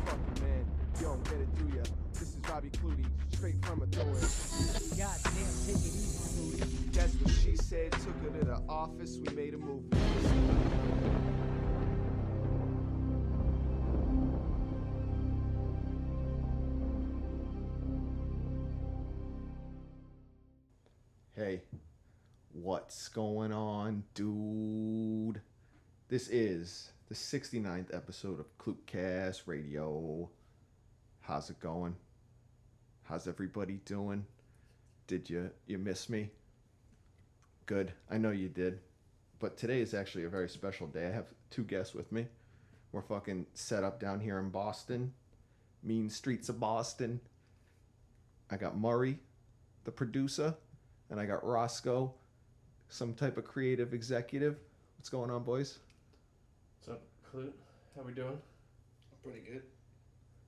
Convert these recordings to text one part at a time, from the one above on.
Fucking man, you don't get it, do ya? This is Robbie Clootey, straight from a throw-in. Goddamn, take it easy, Clootey. That's what she said, took her to the office, we made a movie. Hey, what's going on, dude? This is the 69th episode of Clootcastradio. How's it going? How's everybody doing? Did you miss me? Good, I know you did. But today is actually a very special day. I have two guests with me. We're fucking set up down here in Boston. Mean streets of Boston. I got Murray, the producer. And I got Roscoe, some type of creative executive. What's going on, boys? What's up, Clute? How we doing? I'm pretty good.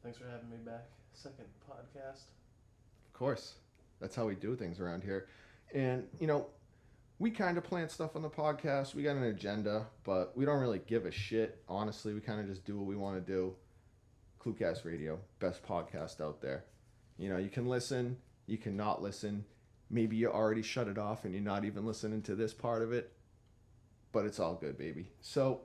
Thanks for having me back. Second podcast. Of course. That's how we do things around here. And, we kind of plan stuff on the podcast. We got an agenda, but we don't really give a shit. Honestly, we kind of just do what we want to do. Clootcastradio, best podcast out there. You can listen, you can not listen. Maybe you already shut it off and you're not even listening to this part of it. But it's all good, baby. So,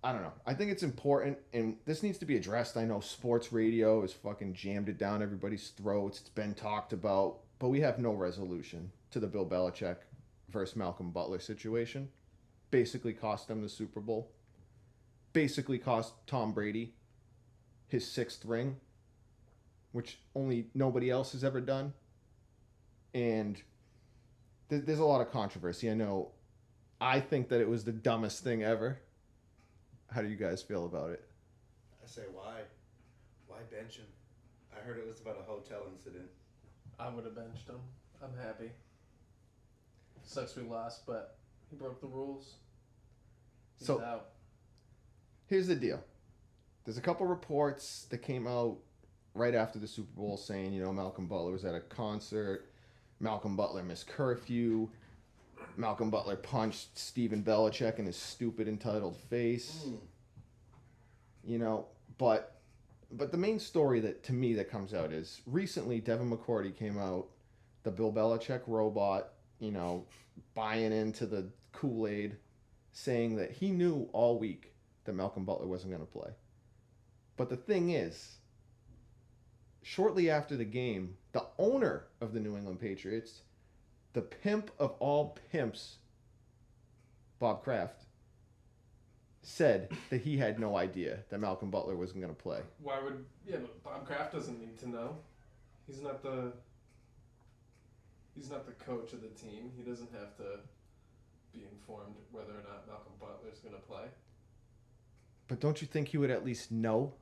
I don't know. I think it's important, and this needs to be addressed. I know sports radio has fucking jammed it down everybody's throats. It's been talked about. But we have no resolution to the Bill Belichick versus Malcom Butler situation. Basically cost them the Super Bowl. Basically cost Tom Brady his 6th ring, which only nobody else has ever done. And there's a lot of controversy. I know. I think that it was the dumbest thing ever. How do you guys feel about it? I say why? Why bench him? I heard it was about a hotel incident. I would have benched him. I'm happy. Sucks we lost, but he broke the rules. He's out. Here's the deal. There's a couple reports that came out right after the Super Bowl saying, Malcom Butler was at a concert. Malcom Butler missed curfew. Malcom Butler punched Steven Belichick in his stupid entitled face. But the main story that to me that comes out is recently Devin McCourty came out, the Bill Belichick robot, buying into the Kool-Aid, saying that he knew all week that Malcom Butler wasn't going to play. But the thing is, shortly after the game, the owner of the New England Patriots, the pimp of all pimps, Bob Kraft, said that he had no idea that Malcom Butler wasn't going to play. Why would... Yeah, but Bob Kraft doesn't need to know. He's not the coach of the team. He doesn't have to be informed whether or not Malcom Butler's going to play. But don't you think he would at least know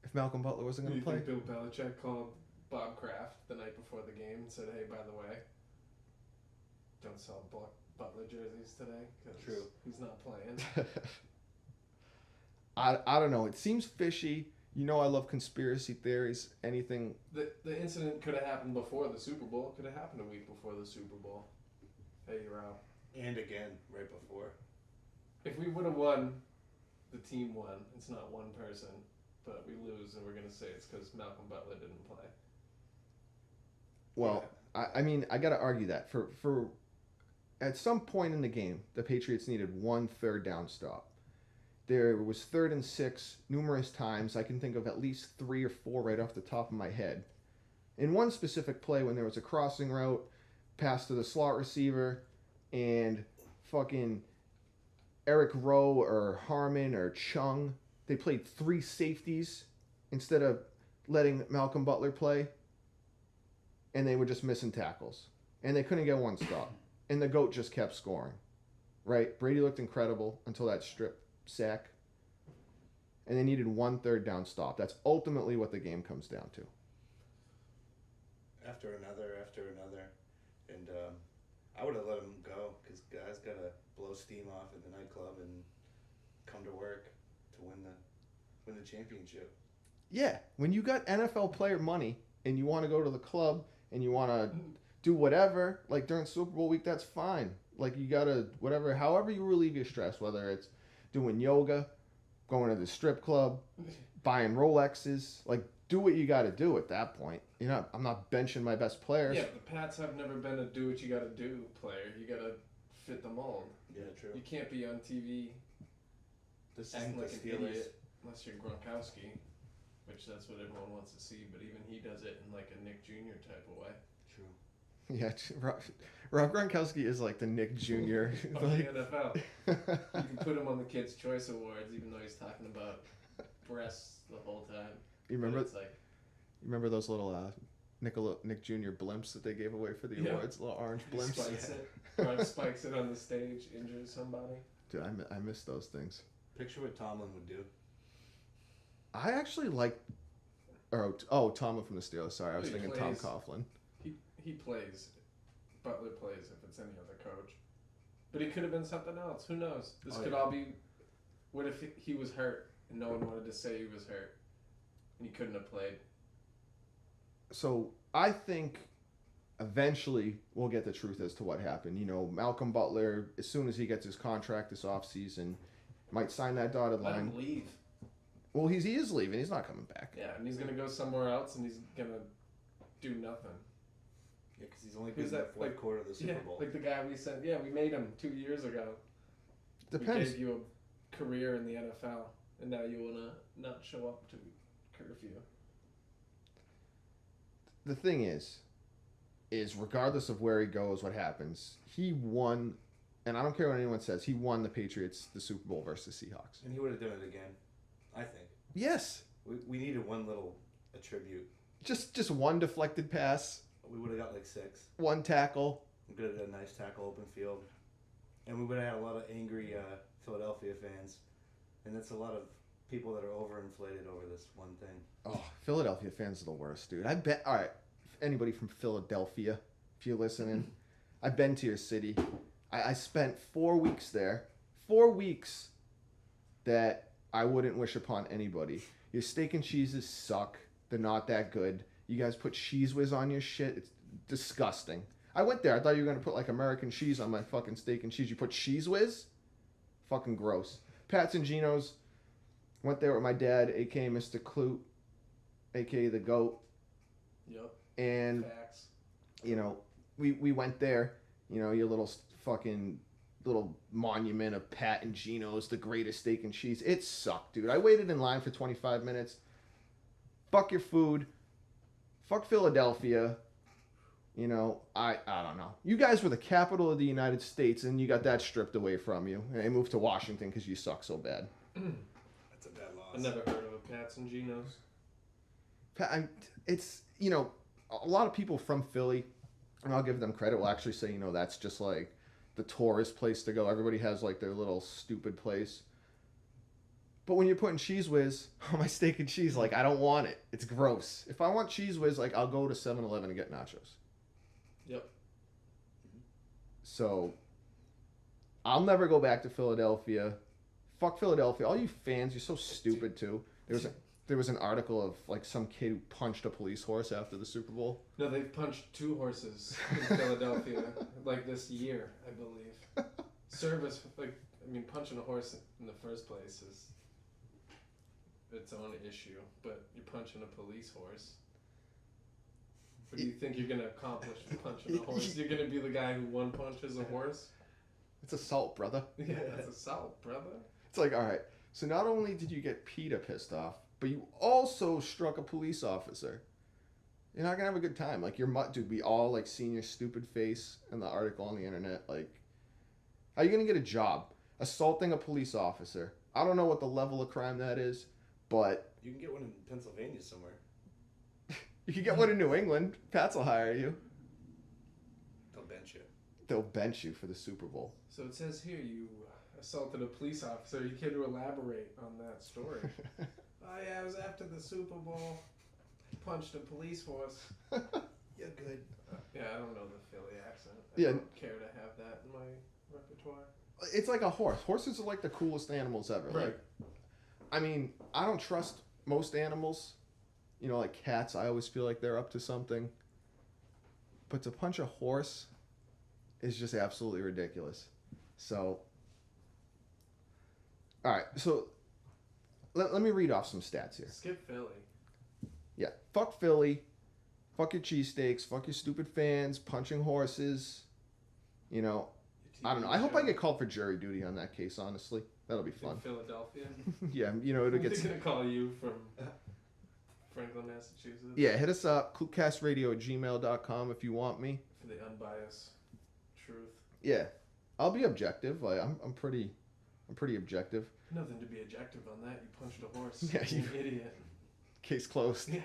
if Malcom Butler wasn't going to play? Do you think Bill Belichick called Bob Kraft the night before the game and said, hey, by the way, don't sell Butler jerseys today because he's not playing? I don't know. It seems fishy. I love conspiracy theories. Anything. The incident could have happened before the Super Bowl. It could have happened a week before the Super Bowl. Hey, you're out. And again, right before. If we would have won, the team won. It's not one person. But we lose, and we're going to say it's because Malcom Butler didn't play. Well, I got to argue that. For at some point in the game, the Patriots needed one third down stop. There was 3rd and 6 numerous times. I can think of at least 3 or 4 right off the top of my head. In one specific play, when there was a crossing route, pass to the slot receiver, and fucking Eric Rowe or Harmon or Chung, they played 3 safeties instead of letting Malcom Butler play, and they were just missing tackles. And they couldn't get one stop. And the GOAT just kept scoring. Right? Brady looked incredible until that strip sack. And they needed one third down stop. That's ultimately what the game comes down to. After another. And I would have let him go because guys got to blow steam off at the nightclub and come to work to win the championship. Yeah, when you got NFL player money and you want to go to the club and you want to do whatever, like during Super Bowl week, that's fine. Like, you gotta, whatever, however you relieve your stress, whether it's doing yoga, going to the strip club, buying Rolexes, like, do what you gotta do at that point. I'm not benching my best players. Yeah, the Pats have never been a do what you gotta do player. You gotta fit the mold. Yeah, true. You can't be on TV This acting isn't like the an Steelers. idiot unless you're Gronkowski, which that's what everyone wants to see. But even he does it in like a Nick Jr. type of way. True. Yeah, Rob Gronkowski is like the Nick Jr. Of the NFL. You can put him on the Kids' Choice Awards, even though he's talking about breasts the whole time. You remember? But it's like, You remember those little Nick Jr. blimps that they gave away for the awards? Little orange he blimps. spikes it, or spikes it on the stage, injures somebody. Dude, I miss those things. Picture what Tomlin would do. I actually like. Tomlin from the Steelers. Sorry, I was He thinking plays- Tom Coughlin. He plays. Butler plays if it's any other coach. But he could have been something else. Who knows? This could all be. What if he was hurt and no one wanted to say he was hurt, and he couldn't have played? So I think eventually we'll get the truth as to what happened. Malcom Butler, as soon as he gets his contract this offseason, might sign that dotted Let line. him leave. Well, he is leaving. He's not coming back. Yeah, and he's gonna go somewhere else, and he's gonna do nothing. Yeah, because he's only been Who's in the that, fourth like- quarter of the Super Yeah, Bowl. like the guy we sent. Yeah, we made him 2 years ago. Depends. We gave you a career in the NFL, and now you wanna not show up to curfew. The thing is regardless of where he goes, what happens, he won, and I don't care what anyone says, he won the Patriots the Super Bowl versus Seahawks. And he would have done it again, I think. Yes. We needed one little attribute. Just one deflected pass, We would have got like 6. one tackle. We could have done a nice tackle open field. And we would have had a lot of angry Philadelphia fans. And that's a lot of people that are overinflated over this one thing. Oh, Philadelphia fans are the worst, dude. I bet. All right, anybody from Philadelphia, if you're listening, I've been to your city. I spent 4 weeks there. 4 weeks that I wouldn't wish upon anybody. Your steak and cheeses suck. They're not that good. You guys put cheese whiz on your shit. It's disgusting. I went there. I thought you were gonna put like American cheese on my fucking steak and cheese. You put cheese whiz? Fucking gross. Pat's and Geno's. Went there with my dad, aka Mr. Clute, aka the GOAT. Yep. And Facts. we went there. Your little fucking little monument of Pat and Geno's, the greatest steak and cheese. It sucked, dude. I waited in line for 25 minutes. Fuck your food. Fuck Philadelphia. I don't know. You guys were the capital of the United States, and you got that stripped away from you. And they moved to Washington because you suck so bad. That's a bad loss. I never heard of a Pats and Geno's. It's, a lot of people from Philly, and I'll give them credit, will actually say, that's just like the tourist place to go. Everybody has like their little stupid place. But when you're putting cheese whiz on my steak and cheese, like, I don't want it. It's gross. If I want cheese whiz, like, I'll go to 7-Eleven and get nachos. Yep. So, I'll never go back to Philadelphia. Fuck Philadelphia. All you fans, you're so stupid, too. There was an article of, like, some kid who punched a police horse after the Super Bowl. No, they've punched 2 horses in Philadelphia, like this year, I believe. Punching a horse in the first place is its own issue, but you're punching a police horse. What do you think you're going to accomplish with punching a horse? You're going to be the guy who one punches a horse? It's assault, brother. Yeah, that's assault, brother. It's like, all right, so not only did you get PETA pissed off, but you also struck a police officer. You're not going to have a good time. Like, dude, we all, like, seen your stupid face in the article on the internet. Like, how are you going to get a job? Assaulting a police officer. I don't know what the level of crime that is, but... You can get one in Pennsylvania somewhere. You can get one in New England. Pats will hire you. They'll bench you. They'll bench you for the Super Bowl. So it says here you assaulted a police officer. You care to elaborate on that story? Oh yeah, I was after the Super Bowl. Punched a police horse. You're good. Yeah, I don't know the Philly accent. I Yeah. don't care to have that in my repertoire. It's like a horse. Horses are like the coolest animals ever. Right. Like, I mean, I don't trust most animals. Like cats, I always feel like they're up to something. But to punch a horse, is just absolutely ridiculous. So, all right. So, let me read off some stats here. Skip Philly. Yeah. Fuck Philly. Fuck your cheesesteaks. Fuck your stupid fans. Punching horses. You know, I don't know. I hope I get called for jury duty on that case, honestly. That'll be fun. In Philadelphia. Yeah, you know, it'll get... They're going to call you from Franklin, Massachusetts. Yeah, hit us up. Clootcastradio@gmail.com if you want me. For the unbiased truth. Yeah. I'll be objective. Like, I'm pretty objective. Nothing to be objective on that. You punched a horse. Yeah, You're an idiot. Case closed. Yeah,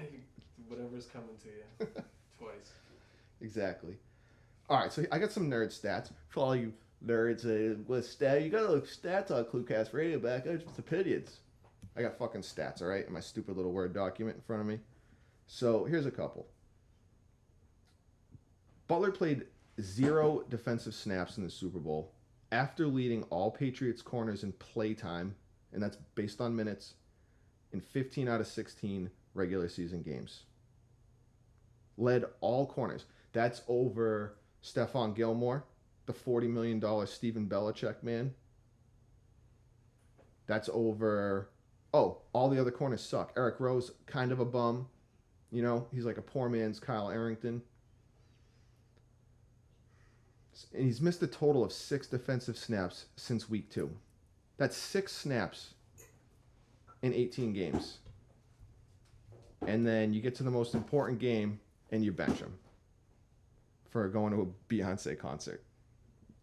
whatever's coming to you. Twice. Exactly. All right, so I got some nerd stats for all you nerds. With stat, you got to look stats on Clootcast Radio back. It's just opinions. I got fucking stats, all right, in my stupid little Word document in front of me. So here's a couple. Butler played 0 defensive snaps in the Super Bowl after leading all Patriots corners in play time, and that's based on minutes, in 15 out of 16 regular season games. Led all corners. That's over Stephon Gilmore, the $40 million Steven Belichick man. That's over... Oh, all the other corners suck. Eric Rose, kind of a bum. You know, he's like a poor man's Kyle Arrington. And he's missed a total of 6 defensive snaps since week 2. That's 6 snaps in 18 games. And then you get to the most important game and you bench him for going to a Beyonce concert.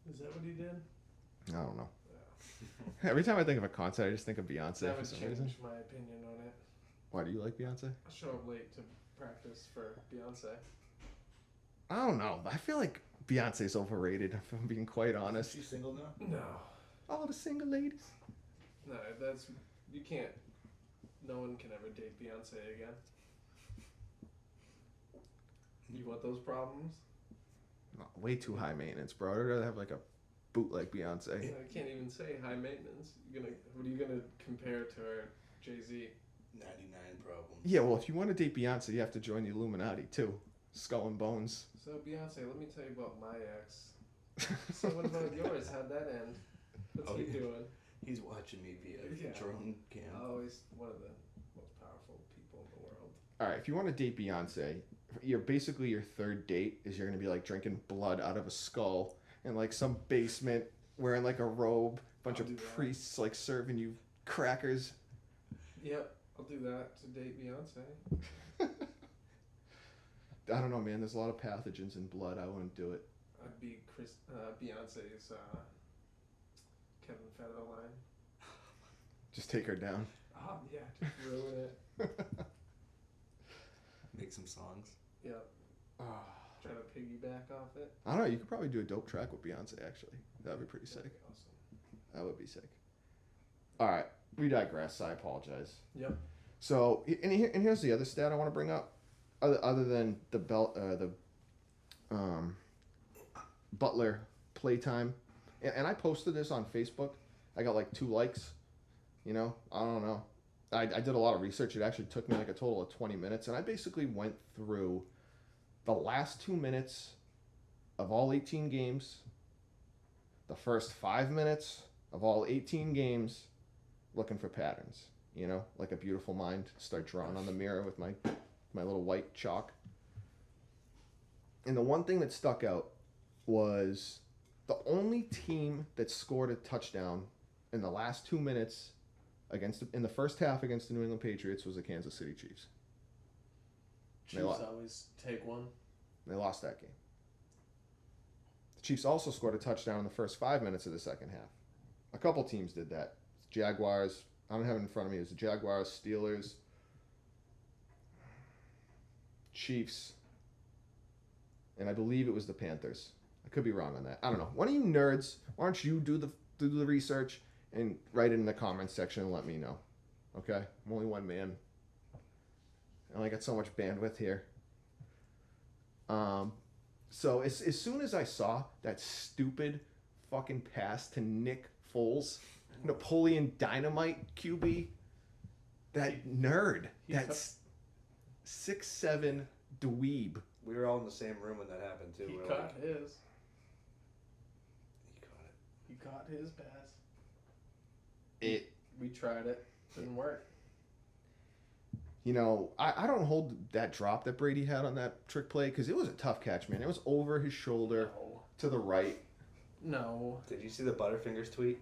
Is that what he did? I don't know. Every time I think of a concert, I just think of Beyonce That for would some change reason. my opinion on it. Why do you like Beyonce? I show up late to practice for Beyonce. I don't know. I feel like Beyonce's overrated, if I'm being quite honest. She's single now? No. All the single ladies. No, that's... You can't... No one can ever date Beyonce again. You want those problems? No, way too high maintenance, bro. I'd rather have like a bootleg Beyonce. Yeah, I can't even say high maintenance. What are you gonna compare to her? Jay-Z? 99 problems. Yeah, well, if you want to date Beyonce, you have to join the Illuminati too. Skull and Bones. So Beyonce, let me tell you about my ex. So what about yours? How'd that end? What's he doing? He's watching me via Yeah. drone cam. Always one of the most powerful people in the world. All right, if you want to date Beyonce, basically your third date is you're gonna be like drinking blood out of a skull in like some basement, wearing like a robe, bunch I'll of do that. priests like serving you crackers. Yep, I'll do that to date Beyonce. I don't know, man. There's a lot of pathogens in blood. I wouldn't do it. I'd be Beyonce's Kevin Federline. Just take her down. Oh yeah, just ruin it. Make some songs. Yep. Oh, Try to piggyback off it. I don't know. You could probably do a dope track with Beyonce, actually. That'd be pretty sick. That'd be awesome. That would be sick. All right. We digress. I apologize. Yep. So, and here's the other stat I want to bring up. Other than the Butler playtime. And I posted this on Facebook. I got like 2 likes. You know, I don't know. I did a lot of research. It actually took me like a total of 20 minutes. And I basically went through the last 2 minutes of all 18 games, the first 5 minutes of all 18 games, looking for patterns. You know, like a beautiful mind. Start drawing on the mirror with my little white chalk. And the one thing that stuck out was the only team that scored a touchdown in the last 2 minutes in the first half against the New England Patriots was the Kansas City Chiefs. Chiefs always take one. They lost that game. The Chiefs also scored a touchdown in the first 5 minutes of the second half. A couple teams did that. Jaguars, I don't have it in front of me. It was the Jaguars, Steelers, Chiefs, and I believe it was the Panthers. I could be wrong on that. I don't know. One of you nerds, why don't you do the research and write it in the comments section and let me know. Okay? I'm only one man. I only got so much bandwidth here. So as soon as I saw that stupid fucking pass to Nick Foles, Napoleon Dynamite QB, that nerd, that's 6'7" dweeb. We were all in the same room when that happened too. He We're cut his. got his pass. We tried it. Didn't work. You know, I don't hold that drop that Brady had on that trick play because it was a tough catch, man. It was over his shoulder to the right. No. Did you see the Butterfingers tweet?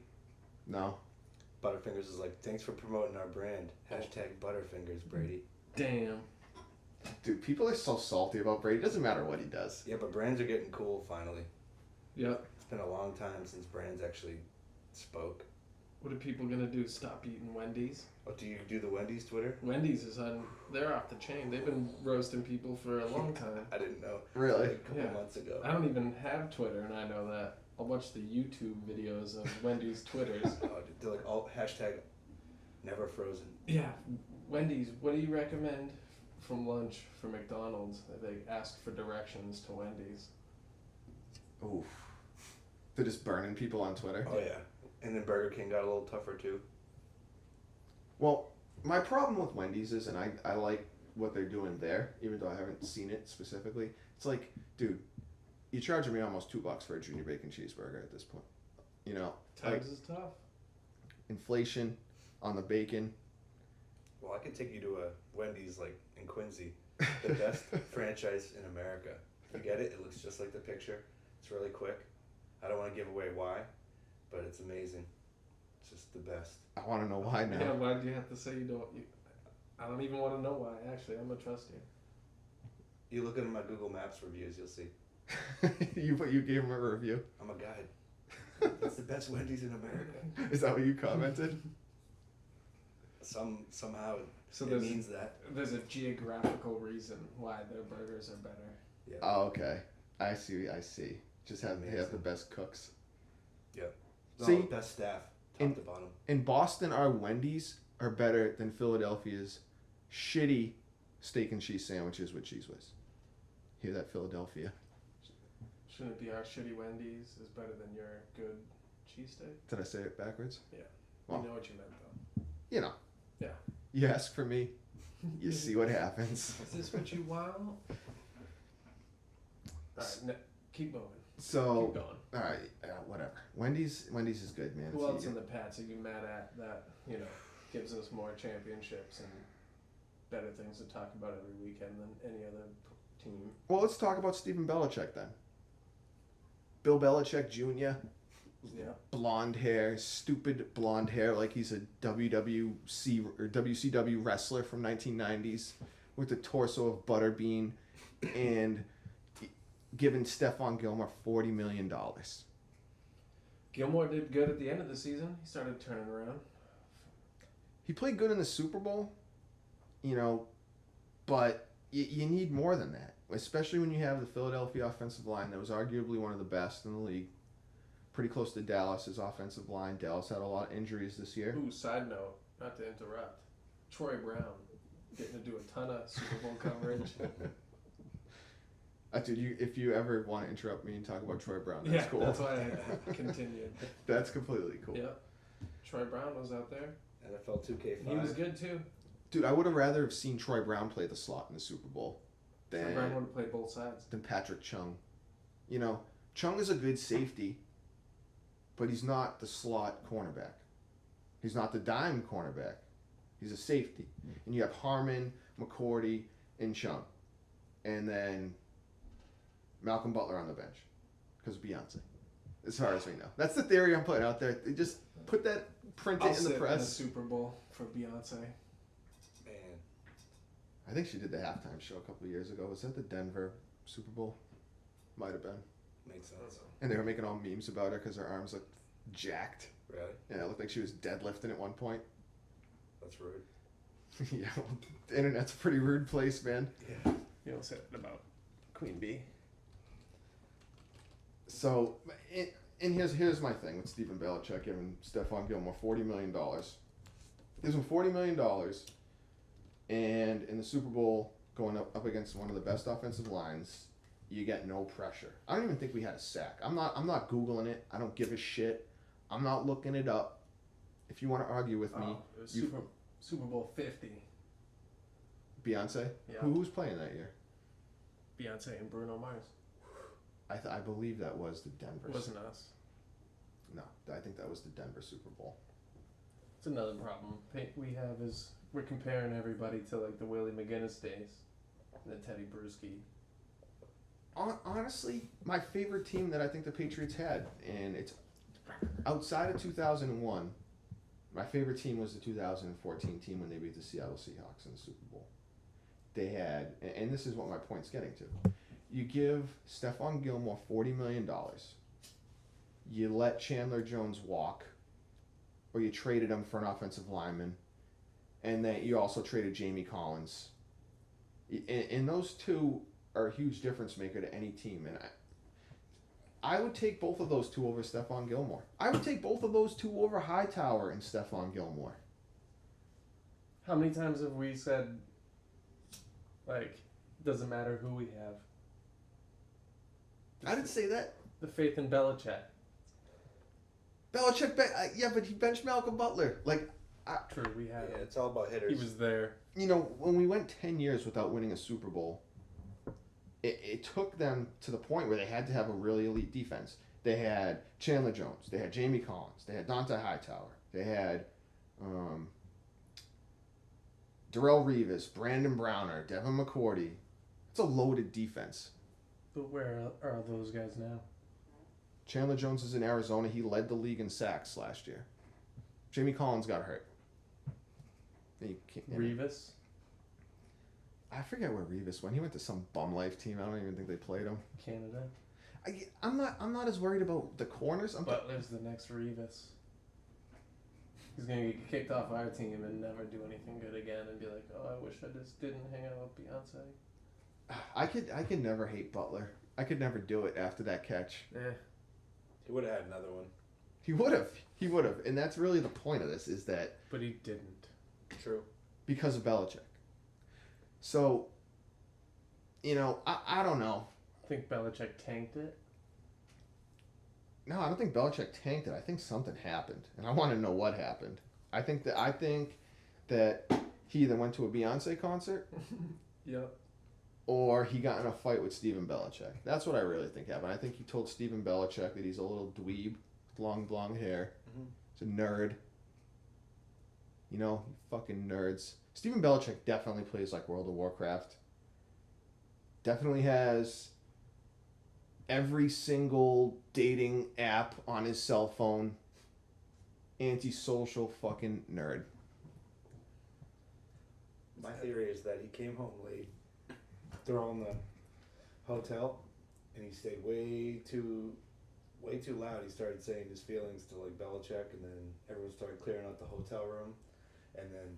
No. Butterfingers is like, thanks for promoting our brand. Hashtag Butterfingers, Brady. Damn. Dude, people are so salty about Brady. It doesn't matter what he does. Yeah, but brands are getting cool finally. Yep. It's been a long time since brands actually spoke. What are people gonna do? Stop eating Wendy's? Oh, do you do the Wendy's Twitter? Wendy's is on. They're off the chain. They've been roasting people for a long time. I didn't know. Really? Like a couple months ago. I don't even have Twitter, and I know that. I'll watch the YouTube videos of Wendy's Twitters. Oh, they're like all hashtag never frozen. Yeah, Wendy's. What do you recommend from lunch for McDonald's? They ask for directions to Wendy's. Oof. They're just burning people on Twitter. Oh yeah. And then Burger King got a little tougher too. Well, my problem with Wendy's is, and I like what they're doing there, even though I haven't seen it specifically. It's like, dude, you're charging me almost $2 for a junior bacon cheeseburger at this point. You know, Times is tough. Inflation on the bacon. Well, I could take you to a Wendy's like in Quincy, the best franchise in America. You get it? It looks just like the picture. It's really quick. I don't want to give away why, but it's amazing. It's just the best. I want to know why now. Yeah, why do you have to say you don't? I don't even want to know why. Actually, I'm gonna trust you. You look at my Google Maps reviews, you'll see. you gave him a review. I'm a guide. It's the best Wendy's in America. Is that what you commented? Somehow So it means that. There's a geographical reason why their burgers are better. Yeah. Oh, okay. I see. Just they have Amazing. the best cooks. Yep. See, the best staff, top to bottom. In Boston, our Wendy's are better than Philadelphia's shitty steak and cheese sandwiches with Cheese Whiz. Hear that, Philadelphia? Shouldn't it be our shitty Wendy's is better than your good cheesesteak? Did I say it backwards? Yeah. Well, You know what you meant though. You know. Yeah. You ask for me, you see what happens. Is this what you want? Alright, keep moving. So, Keep going. all right, whatever. Wendy's is good, man. Who else in the Pats are you mad at that, gives us more championships and better things to talk about every weekend than any other team? Well, let's talk about Stephen Belichick then. Bill Belichick Jr. Yeah. Blonde hair, stupid blonde hair, like he's a WWC or WCW wrestler from 1990s with the torso of Butterbean and giving Stephon Gilmore $40 million. Gilmore did good at the end of the season. He started turning around. He played good in the Super Bowl, but you need more than that, especially when you have the Philadelphia offensive line that was arguably one of the best in the league. Pretty close to Dallas's offensive line. Dallas had a lot of injuries this year. Ooh, side note, not to interrupt. Troy Brown getting to do a ton of Super Bowl coverage. Dude, if you ever want to interrupt me and talk about Troy Brown, that's cool. That's why I continued. That's completely cool. Yep. Troy Brown was out there. NFL 2K5. He was good too. Dude, I would have rather have seen Troy Brown play the slot in the Super Bowl Troy Brown would have played both sides. than Patrick Chung. Chung is a good safety, but he's not the slot cornerback. He's not the dime cornerback. He's a safety. And you have Harmon, McCourty, and Chung. And then Malcom Butler on the bench because of Beyonce, as far as we know. That's the theory I'm putting out there. They just put that, print it in the press. In the Super Bowl for Beyonce. Man. I think she did the halftime show a couple of years ago. Was that the Denver Super Bowl? Might have been. Makes sense. And they were making all memes about her because her arms looked jacked. Really? Yeah, it looked like she was deadlifting at one point. That's rude. Yeah, well, the internet's a pretty rude place, man. Yeah. You don't say that about Queen Bee. So, and here's my thing with Stephen Belichick giving Stephon Gilmore $40 million. Gives him $40 million, and in the Super Bowl, going up against one of the best offensive lines, you get no pressure. I don't even think we had a sack. I'm not Googling it. I don't give a shit. I'm not looking it up. If you want to argue with me, It was Super Bowl 50. Beyonce? Yeah. Who was playing that year? Beyonce and Bruno Mars. I believe that was the Denver. It wasn't us. No, I think that was the Denver Super Bowl. It's another problem we have is we're comparing everybody to like the Willie McGinnis days, and the Teddy Bruschi. Honestly, my favorite team that I think the Patriots had, and it's outside of 2001, my favorite team was the 2014 team when they beat the Seattle Seahawks in the Super Bowl. They had, and this is what my point's getting to, you give Stephon Gilmore $40 million, you let Chandler Jones walk, or you traded him for an offensive lineman, and then you also traded Jamie Collins. And those two are a huge difference maker to any team, and I would take both of those two over Stephon Gilmore. I would take both of those two over Hightower and Stephon Gilmore. How many times have we said, like, doesn't matter who we have? I didn't say that. The faith in Belichick. Belichick, yeah, but he benched Malcolm Butler. Like, True, we had Yeah, him. it's all about hitters. He was there. you know, when we went 10 years without winning a Super Bowl, it took them to the point where they had to have a really elite defense. They had Chandler Jones. They had Jamie Collins. They had Dante Hightower. They had Darrelle Revis, Brandon Browner, Devin McCourty. It's a loaded defense. But where are those guys now? Chandler Jones is in Arizona. He led the league in sacks last year. Jamie Collins got hurt. Revis? I forget where Revis went. He went to some bum life team. I don't even think they played him. Canada? I'm not as worried about the corners. Butler's the next Revis. He's going to get kicked off our team and never do anything good again and be like, oh, I wish I just didn't hang out with Beyonce. I could never hate Butler. I could never do it after that catch. He would have had another one. He would have. And that's really the point of this, is that But he didn't. True. because of Belichick. So, you know, I don't know. I think Belichick tanked it. No, I don't think Belichick tanked it. I think something happened, and I want to know what happened. I think that he either went to a Beyonce concert, Yep. or he got in a fight with Steven Belichick. That's what I really think happened. I think he told Steven Belichick that he's a little dweeb with long blonde hair. Mhm. He's a nerd. You know, fucking nerds. Steven Belichick definitely plays like World of Warcraft. Definitely has every single dating app on his cell phone. Antisocial fucking nerd. My theory is that he came home late. They're all in the hotel, and he stayed way too loud. He started saying his feelings to like Belichick, and then everyone started clearing out the hotel room, and then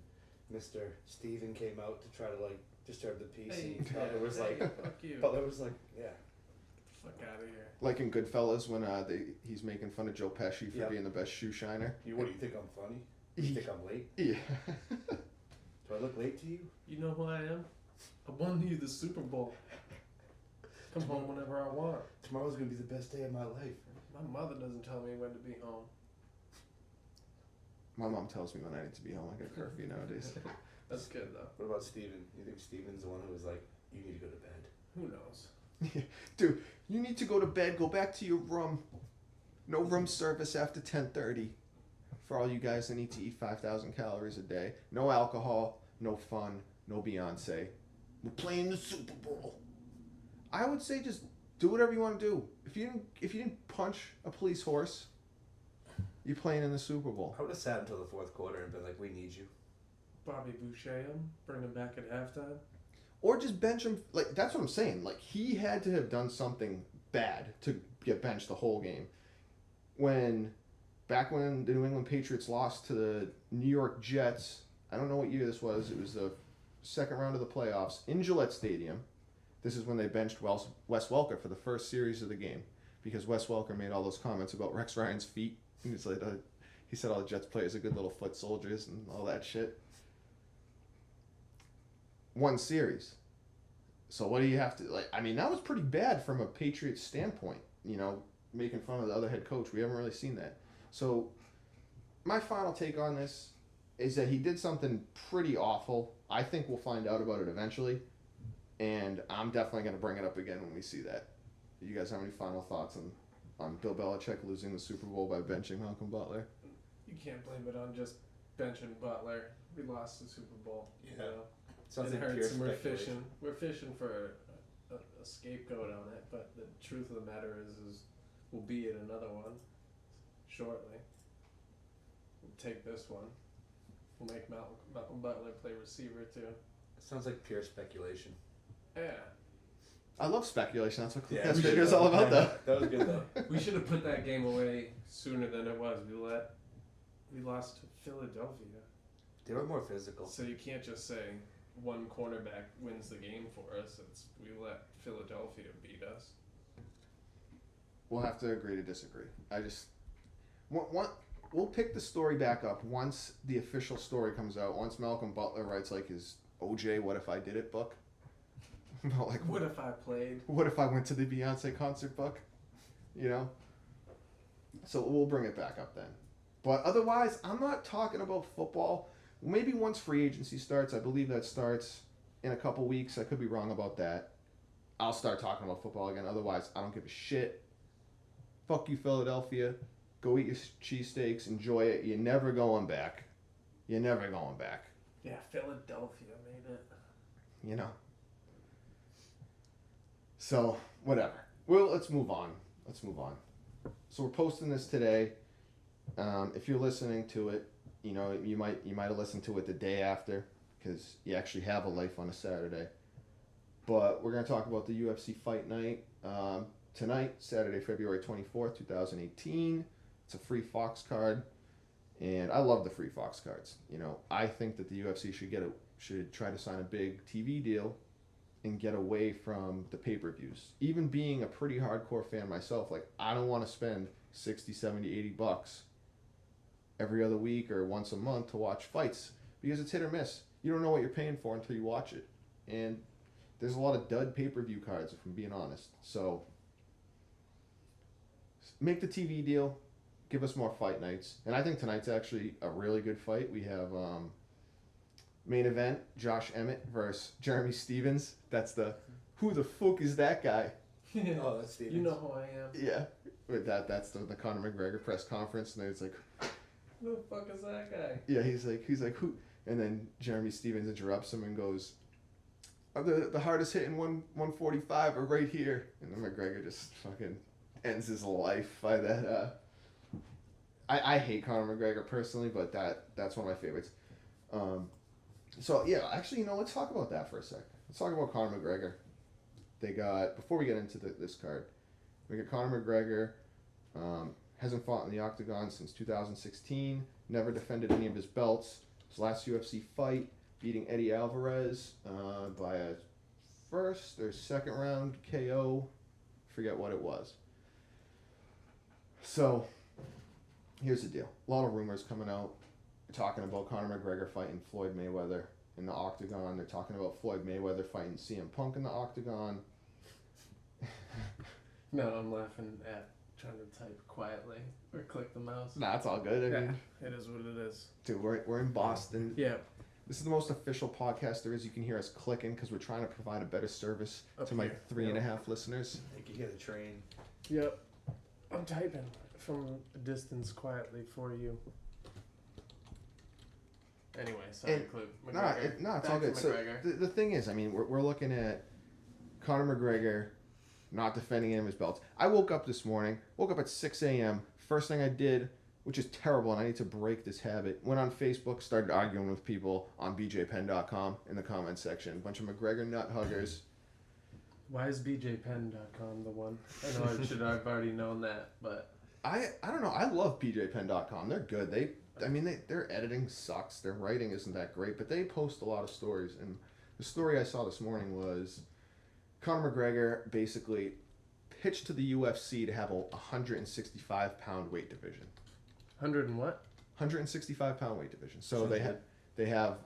Mr. Steven came out to try to like disturb the peace. Hey, And Butler was like, fuck you. Butler was like, yeah. Fuck out of here. Like in Goodfellas when he's making fun of Joe Pesci for Yep. being the best shoe shiner. What do you think I'm funny? You think I'm late? Yeah. Do I look late to you? You know who I am? I won you the Super Bowl. Come home whenever I want. Tomorrow's gonna be the best day of my life. My mother doesn't tell me when to be home. My mom tells me when I need to be home. I got a curfew nowadays. That's good though. What about Steven? You think Steven's the one who was like, you need to go to bed? Who knows? Dude, you need to go to bed. Go back to your room. No room service after 10:30. For all you guys that need to eat 5,000 calories a day. No alcohol, no fun, no Beyonce. We're playing the Super Bowl. I would say just do whatever you want to do. If you didn't punch a police horse, you're playing in the Super Bowl. I would have sat until the fourth quarter and been like, we need you. Bobby Boucher him, bring him back at halftime. Or just bench him. Like, that's what I'm saying. Like, he had to have done something bad to get benched the whole game. Back when the New England Patriots lost to the New York Jets, I don't know what year this was. It was the second round of the playoffs in Gillette Stadium. This is when they benched Wes Welker for the first series of the game because Wes Welker made all those comments about Rex Ryan's feet. And it's like, he said all the Jets players are good little foot soldiers and all that shit. One series. So what do you have to, like, I mean, that was pretty bad from a Patriots standpoint, you know, making fun of the other head coach. We haven't really seen that. So my final take on this is that he did something pretty awful. I think we'll find out about it eventually. And I'm definitely going to bring it up again when we see that. Do you guys have any final thoughts on Bill Belichick losing the Super Bowl by benching Malcom Butler. You can't blame it on just benching Butler. We lost the Super Bowl. Yeah. You know? Sounds It like pure hurts, and we're speculation. fishing. We're fishing for a scapegoat on it, but the truth of the matter is we'll be at another one shortly. We'll take this one. We'll make Malcolm Butler play receiver too. Sounds like pure speculation. Yeah. I love speculation. That's what Yeah, Clootcast we Radio is should- all about, though. That was good though. We should have put that game away sooner than it was. We lost to Philadelphia. They were more physical. So you can't just say one cornerback wins the game for us. It's we let Philadelphia beat us. We'll have to agree to disagree. I just we'll pick the story back up once the official story comes out. Once Malcolm Butler writes like his OJ "What If I Did It" book. About like What if I played? what if I went to the Beyonce concert book? You know. So we'll bring it back up then. But otherwise, I'm not talking about football. Maybe once free agency starts, I believe that starts in a couple weeks. I could be wrong about that. I'll start talking about football again. Otherwise, I don't give a shit. Fuck you, Philadelphia. Go eat your cheesesteaks. Enjoy it. You're never going back. You're never going back. Yeah, Philadelphia made it. You know. So, whatever. Well, let's move on. So we're posting this today. If you're listening to it, you know, you might have listened to it the day after because you actually have a life on a Saturday. But we're going to talk about the UFC fight night tonight, Saturday, February 24th, 2018. It's a free Fox card, and I love the free Fox cards. You know, I think that the UFC should try to sign a big TV deal and get away from the pay-per-views. Even being a pretty hardcore fan myself, like I don't want to spend 60, 70, 80 bucks every other week or once a month to watch fights because it's hit or miss. You don't know what you're paying for until you watch it. And there's a lot of dud pay-per-view cards, if I'm being honest. So make the TV deal, give us more fight nights. And I think tonight's actually a really good fight. We have main event, Josh Emmett versus Jeremy Stevens. That's the who the fuck is that guy? Oh, that's Stevens. You know who I am. Yeah. With that's the Conor McGregor press conference, and then it's like, Who the fuck is that guy? yeah, he's like who? And then Jeremy Stevens interrupts him and goes, the hardest hitting 145 are right here. And then McGregor just fucking ends his life by that. I hate Conor McGregor personally, but that's one of my favorites. So yeah, actually, you know, let's talk about that for a sec. Let's talk about Conor McGregor. They got, before we get into this card, we got Conor McGregor, hasn't fought in the octagon since 2016, never defended any of his belts. His last UFC fight, beating Eddie Alvarez by a first or second round KO, forget what it was. So, here's the deal. A lot of rumors coming out. They're talking about Conor McGregor fighting Floyd Mayweather in the octagon. They're talking about Floyd Mayweather fighting CM Punk in the octagon. No, I'm laughing at trying to type quietly or click the mouse. Nah, it's all good. I mean, It is what it is. dude, we're in Boston. Yeah. This is the most official podcast there is. You can hear us clicking because we're trying to provide a better service Up to my here. 3.5 listeners. You can hear the train. Yep. I'm typing from a distance quietly for you. Anyway, sorry, And- Clue. No, McGregor. it's all Back to good. So McGregor. the thing is, I mean, we're looking at Conor McGregor not defending any of his belts. I woke up this morning, at 6 a.m. First thing I did, which is terrible, and I need to break this habit, went on Facebook, started arguing with people on bjpenn.com in the comments section. A bunch of McGregor nut huggers. Why is bjpenn.com the one? I know I've already known that, but I don't know. I love bjpenn.com. They're good. Their editing sucks. Their writing isn't that great, but they post a lot of stories. And the story I saw this morning was Conor McGregor basically pitched to the UFC to have a 165-pound weight division. 100 and what? 165-pound weight division. So Sounds they have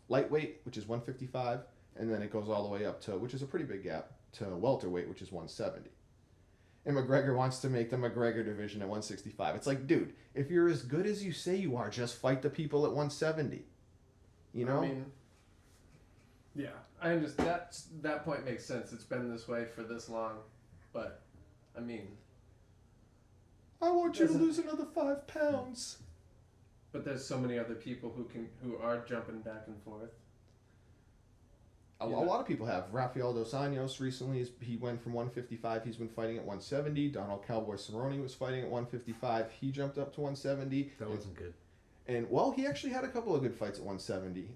lightweight, which is 155, and then it goes all the way up to, which is a pretty big gap, to welterweight, which is 170. And McGregor wants to make the McGregor division at 165. It's like, dude, if you're as good as you say you are, just fight the people at 170. You know? I mean, yeah, I understand. That point makes sense. It's been this way for this long, but I mean, I want you to lose another 5 pounds. but there's so many other people who are jumping back and forth. A lot of people have. Rafael Dos Anjos recently, he went from 155. He's been fighting at 170. Donald Cowboy Cerrone was fighting at 155. He jumped up to 170. That wasn't good. And well, he actually had a couple of good fights at 170.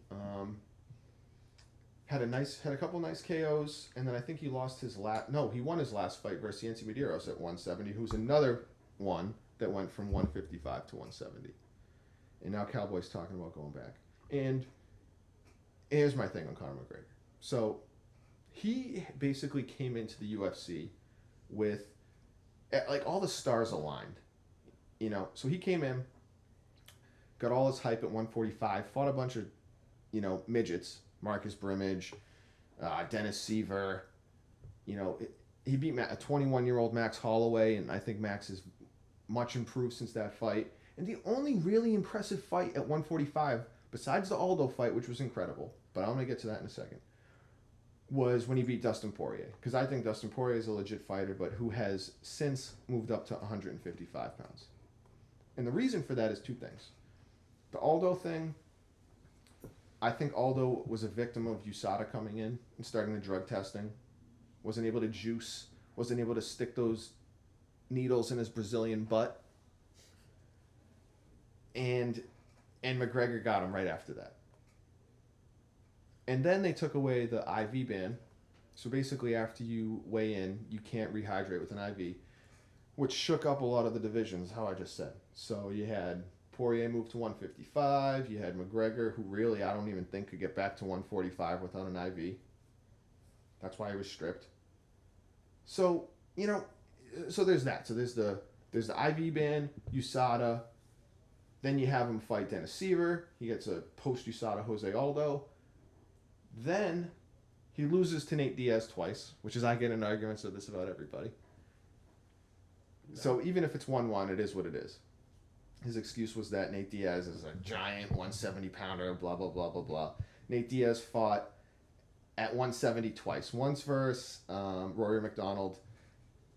Had a couple nice KOs, and then I think he lost his he won his last fight versus Yancy Medeiros at 170, who's another one that went from 155 to 170. And now Cowboy's talking about going back. And here's my thing on Conor McGregor. So he basically came into the UFC with like all the stars aligned, so he came in, got all his hype at 145, fought a bunch of midgets, Marcus Brimage, Dennis Seaver. He beat a 21-year-old Max Holloway, and I think Max is much improved since that fight. And the only really impressive fight at 145, besides the Aldo fight, which was incredible, but I'm going to get to that in a second, was when he beat Dustin Poirier. Because I think Dustin Poirier is a legit fighter, but who has since moved up to 155 pounds. And the reason for that is two things. The Aldo thing, I think Aldo was a victim of USADA coming in and starting the drug testing. Wasn't able to juice. Wasn't able to stick those needles in his Brazilian butt. And McGregor got him right after that. And then they took away the IV ban. So basically after you weigh in, you can't rehydrate with an IV, which shook up a lot of the divisions, how I just said. So you had Poirier move to 155. You had McGregor, who really I don't even think could get back to 145 without an IV. That's why he was stripped. So, so there's that. So there's the IV ban, USADA. Then you have him fight Dennis Seaver. He gets a post-USADA Jose Aldo. Then he loses to Nate Diaz twice, which is I get in arguments of this about everybody. No. So even if it's 1-1, it is what it is. His excuse was that Nate Diaz is a giant 170-pounder, blah, blah, blah, blah, blah. Nate Diaz fought at 170 twice. Once versus Rory McDonald,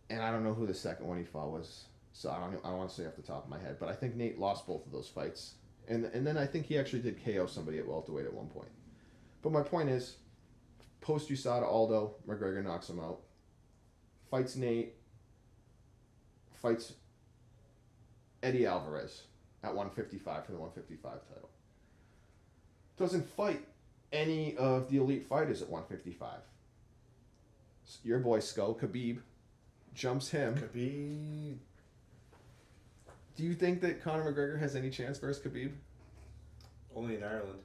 and I don't know who the second one he fought was. So I don't want to say off the top of my head, but I think Nate lost both of those fights. And then I think he actually did KO somebody at welterweight at one point. But my point is, post-USADA Aldo, McGregor knocks him out. Fights Nate. Fights Eddie Alvarez at 155 for the 155 title. Doesn't fight any of the elite fighters at 155. Your boy Skull, Khabib, jumps him. Khabib. Do you think that Conor McGregor has any chance versus Khabib? Only in Ireland.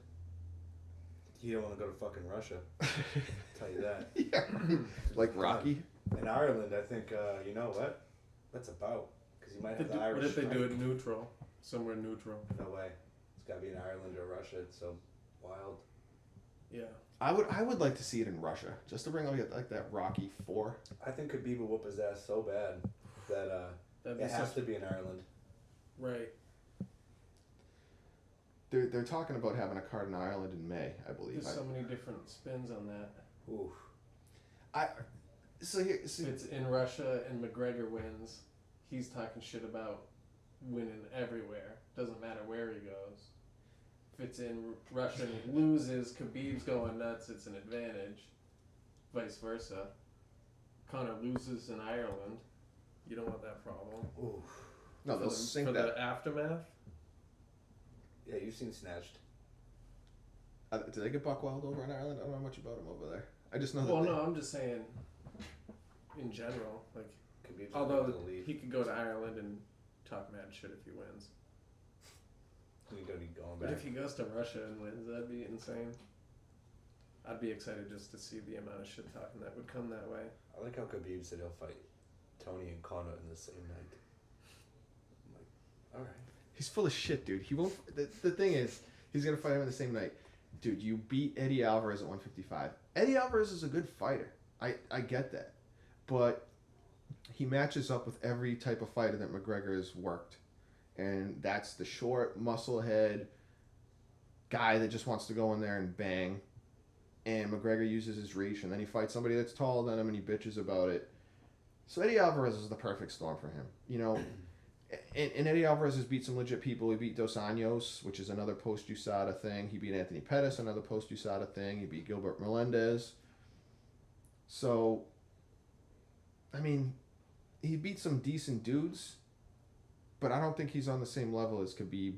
You don't want to go to fucking Russia. I'll tell you that. Yeah. Like Rocky? In Ireland, I think, you know what? That's about. Because you might have the Irish. What if they do it neutral? Somewhere neutral. No way. It's got to be in Ireland or Russia. It's so wild. Yeah. I would like to see it in Russia, just to bring like that Rocky 4. I think Khabib will whoop his ass so bad that it has to be in Ireland. Right. They're talking about having a card in Ireland in May, I believe. There's so many different spins on that. Oof. So here, If it's in Russia and McGregor wins, he's talking shit about winning everywhere. Doesn't matter where he goes. If it's in Russia and he loses, Khabib's going nuts, it's an advantage. Vice versa. Conor loses in Ireland. You don't want that problem. Oof. no, they'll sink for that. the aftermath? Yeah, you've seen Snatched. Do they get buck wild over in Ireland? I don't know much about them over there. I just know that. Well, no, I'm just saying, in general, like, Khabib's although the lead. he could go to Ireland and talk mad shit if he wins. He's going to be going But back. if he goes to Russia and wins, that'd be insane. I'd be excited just to see the amount of shit talking that would come that way. I like how Khabib said he'll fight Tony and Conor in the same night. I'm like, alright. He's full of shit, dude. He won't. The thing is, he's gonna fight him in the same night. Dude, you beat Eddie Alvarez at 155. Eddie Alvarez is a good fighter. I get that, but he matches up with every type of fighter that McGregor has worked, and that's the short, muscle head guy that just wants to go in there and bang. And McGregor uses his reach, and then he fights somebody that's taller than him, and he bitches about it. So Eddie Alvarez is the perfect storm for him. You know, and Eddie Alvarez has beat some legit people. He beat Dos Anjos, which is another post-USADA thing. He beat Anthony Pettis, another post-USADA thing. He beat Gilbert Melendez. So, I mean, he beat some decent dudes, but I don't think he's on the same level as Khabib.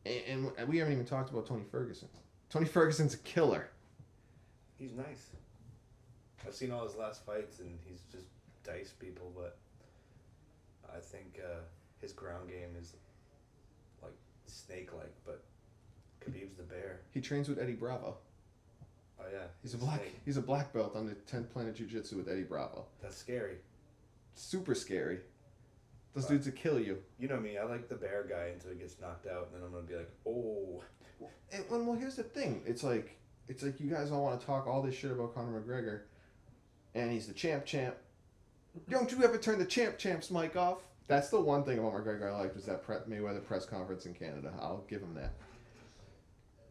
And we haven't even talked about Tony Ferguson. Tony Ferguson's a killer. He's nice. I've seen all his last fights, and he's just diced people, but I think his ground game is like snake-like, but Khabib's the bear. He trains with Eddie Bravo. Oh yeah, He's a black belt on the 10th Planet Jiu-Jitsu with Eddie Bravo. That's scary. Super scary. Those dudes will kill you. You know me, I like the bear guy until he gets knocked out, and then I'm gonna be like, oh. And well, here's the thing. It's like you guys all want to talk all this shit about Conor McGregor, and he's the champ. Don't you ever turn the champ's mic off? That's the one thing about McGregor I liked was that Mayweather press conference in Canada. I'll give him that.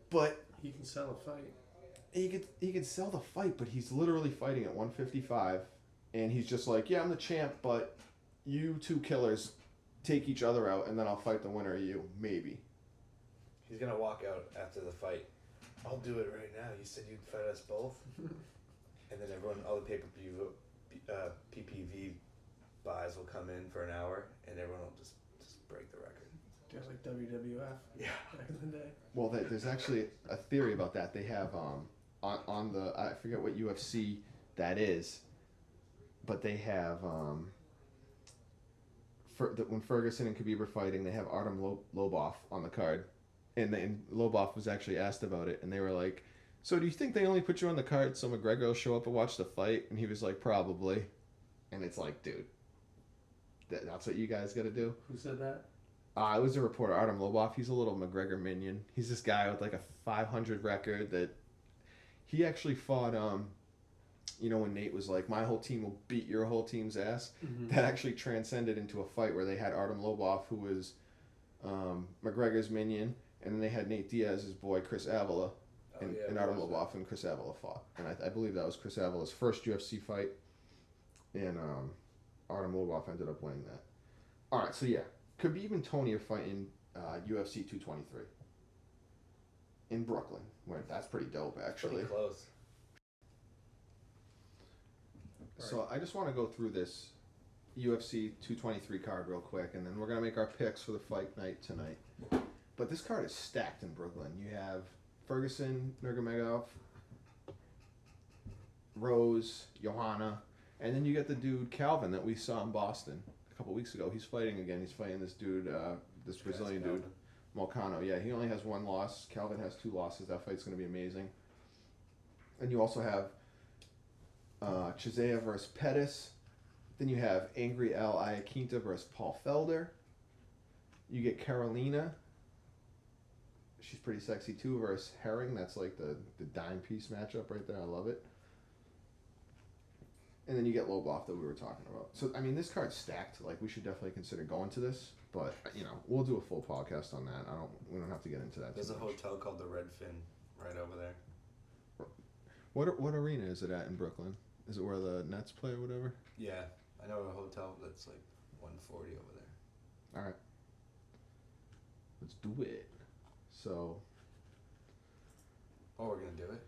But he can sell a fight. He could sell the fight, but he's literally fighting at 155, and he's just like, yeah, I'm the champ, but you two killers take each other out, and then I'll fight the winner of you, maybe. He's gonna walk out after the fight. I'll do it right now. You said you'd fight us both, and then all the pay-per-view, PPV buys will come in for an hour, and everyone will just break the record. Just like WWF. Yeah. Back in the day. Well, there's actually a theory about that. They have on the I forget what UFC that is, but they have when Ferguson and Khabib are fighting, they have Artem Lobov on the card, and Lobov was actually asked about it, and they were like, "So do you think they only put you on the card so McGregor will show up and watch the fight?" And he was like, "Probably," and it's like, dude, that's what you guys got to do. Who said that? It was a reporter, Artem Lobov. He's a little McGregor minion. He's this guy with like a 500 record that he actually fought. When Nate was like, "My whole team will beat your whole team's ass," that actually transcended into a fight where they had Artem Lobov, who was McGregor's minion, and then they had Nate Diaz's boy Chris Avila, and Artem Lobov and Chris Avila fought, and I believe that was Chris Avila's first UFC fight, and Artem Lobov ended up winning that. All right, so yeah. Khabib and Tony are fighting UFC 223 in Brooklyn. Where that's pretty dope, actually. Pretty close. So I just want to go through this UFC 223 card real quick, and then we're gonna make our picks for the fight night tonight. But this card is stacked in Brooklyn. You have Ferguson, Nurmagomedov, Rose, Johanna, and then you get the dude Calvin that we saw in Boston a couple weeks ago. He's fighting again. He's fighting this dude, this Brazilian dude, Malcom. Yeah, he only has one loss. Calvin has 2 losses. That fight's going to be amazing. And you also have Chisea versus Pettis. Then you have Angry Al Iaquinta versus Paul Felder. You get Carolina. She's pretty sexy too, versus Herring. That's like the dime piece matchup right there. I love it. And then you get Lobov that we were talking about. So, I mean, this card's stacked. Like, we should definitely consider going to this. But, we'll do a full podcast on that. We don't have to get into that. There's a hotel called the Redfin right over there. What arena is it at in Brooklyn? Is it where the Nets play or whatever? Yeah. I know a hotel that's like 140 over there. All right. Let's do it. So. Oh, we're going to do it?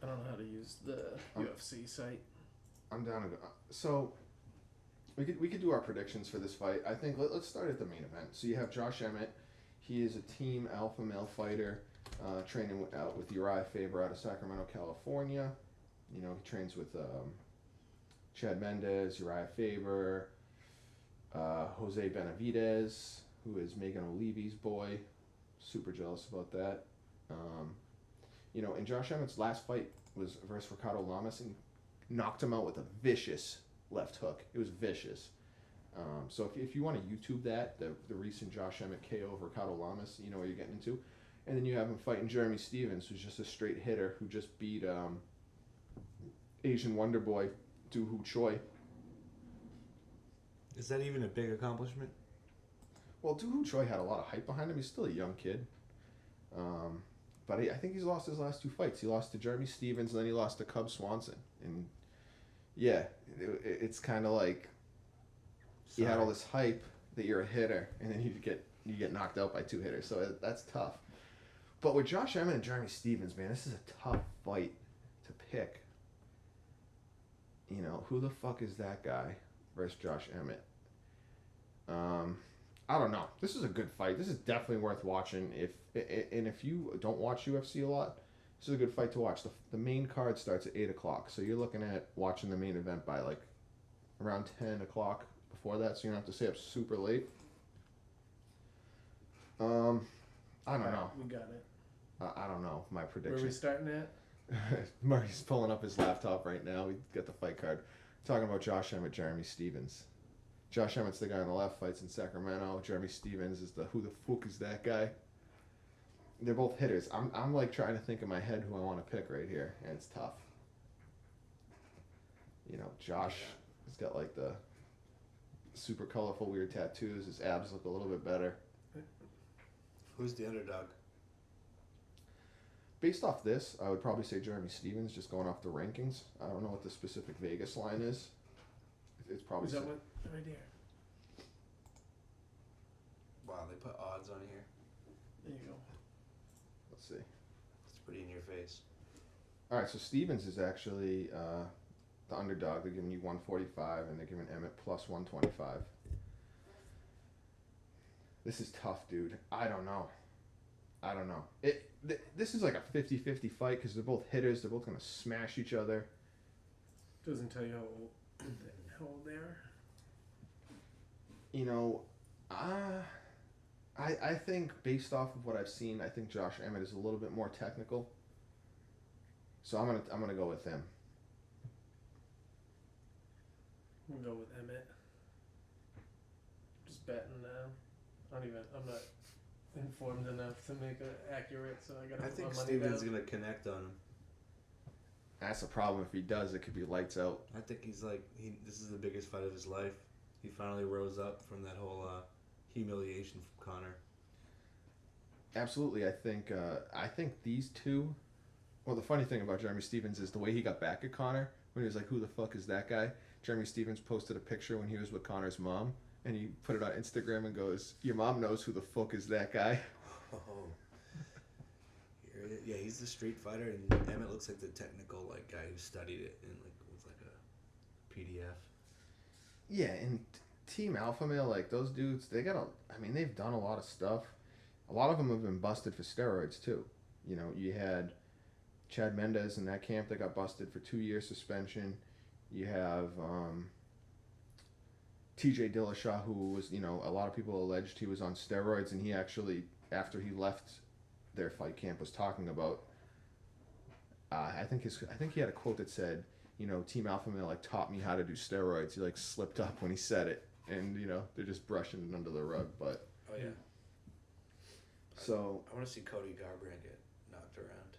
I don't know how to use the UFC site. I'm down to go. So, we could do our predictions for this fight. I think let's start at the main event. So you have Josh Emmett. He is a team alpha male fighter, training with Uriah Faber out of Sacramento, California. He trains with Chad Mendez, Uriah Faber, Jose Benavidez, who is Megan O'Leary's boy. Super jealous about that. And Josh Emmett's last fight was versus Ricardo Lamas, and knocked him out with a vicious left hook. It was vicious. So if you want to YouTube that, the recent Josh Emmett KO of Ricardo Lamas, you know what you're getting into. And then you have him fighting Jeremy Stevens, who's just a straight hitter, who just beat Asian Wonder Boy Doo Ho Choi. Is that even a big accomplishment? Well, Doo Ho Choi had a lot of hype behind him. He's still a young kid. But I think he's lost his last 2 fights. He lost to Jeremy Stevens, and then he lost to Cub Swanson. And yeah, it's kind of like you had all this hype that you're a hitter, and then you get knocked out by 2 hitters. So that's tough. But with Josh Emmett and Jeremy Stephens, man, this is a tough fight to pick. You know, who the fuck is that guy versus Josh Emmett? I don't know. This is a good fight. This is definitely worth watching. If you don't watch UFC a lot, this is a good fight to watch. The main card starts at 8 o'clock, so you're looking at watching the main event by like around 10 o'clock before that, so you don't have to stay up super late. I don't know. We got it. I don't know my prediction. Where are we starting at? Murray's pulling up his laptop right now. We got the fight card. Talking about Josh Emmett, Jeremy Stephens. Josh Emmett's the guy on the left, fights in Sacramento. Jeremy Stephens is the who the fuck is that guy? They're both hitters. I'm like trying to think in my head who I want to pick right here, and it's tough. You know, Josh has got like the super colorful weird tattoos. His abs look a little bit better. Who's the underdog? Based off this, I would probably say Jeremy Stephens, just going off the rankings. I don't know what the specific Vegas line is. It's probably... Is that one right here? Wow, they put odds on here. There you go. Let's see. It's pretty in your face. All right, so Stephens is actually the underdog. They're giving you 145, and they're giving Emmett plus 125. This is tough, dude. I don't know. This is like a 50-50 fight because they're both hitters. They're both going to smash each other. Doesn't tell you how old they are. You know, I think based off of what I've seen, I think Josh Emmett is a little bit more technical. So I'm gonna go with him. We'll go with Emmett. Just betting now. I'm not informed enough to make it accurate, so I gotta I put think my money Steven's down. gonna connect on him. That's the problem. If he does, it could be lights out. I think he's like this is the biggest fight of his life. He finally rose up from that whole humiliation from Conor. Absolutely, I think these two. Well, the funny thing about Jeremy Stephens is the way he got back at Conor when he was like, "Who the fuck is that guy?" Jeremy Stephens posted a picture when he was with Conor's mom, and he put it on Instagram and goes, "Your mom knows who the fuck is that guy." Oh. Yeah, he's the street fighter, and Emmett looks like the technical like guy who studied it and like was like a PDF. Yeah, and Team Alpha Male, like those dudes, they've done a lot of stuff. A lot of them have been busted for steroids too. You know, you had Chad Mendez in that camp that got busted for 2-year suspension. You have TJ Dillashaw, who was, you know, a lot of people alleged he was on steroids, and he actually, after he left their fight camp, was talking about. I think he had a quote that said, you know, Team Alpha Male like taught me how to do steroids. He like slipped up when he said it, and you know they're just brushing it under the rug. But oh yeah. So I want to see Cody Garbrandt get knocked around.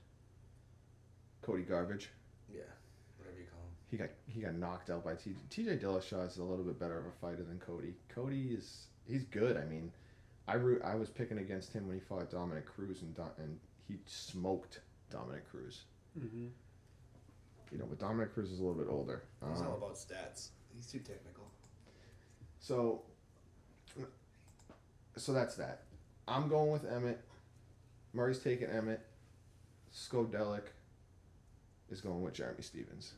Cody Garbage. Yeah, whatever you call him. He got knocked out by TJ Dillashaw is a little bit better of a fighter than Cody. He's good. I mean, I was picking against him when he fought Dominic Cruz, and he smoked Dominic Cruz. Mm-hmm. You know, but Dominic Cruz is a little bit older. He's all about stats. He's too technical. So that's that. I'm going with Emmett. Murray's taking Emmett. Skodelic is going with Jeremy Stephens.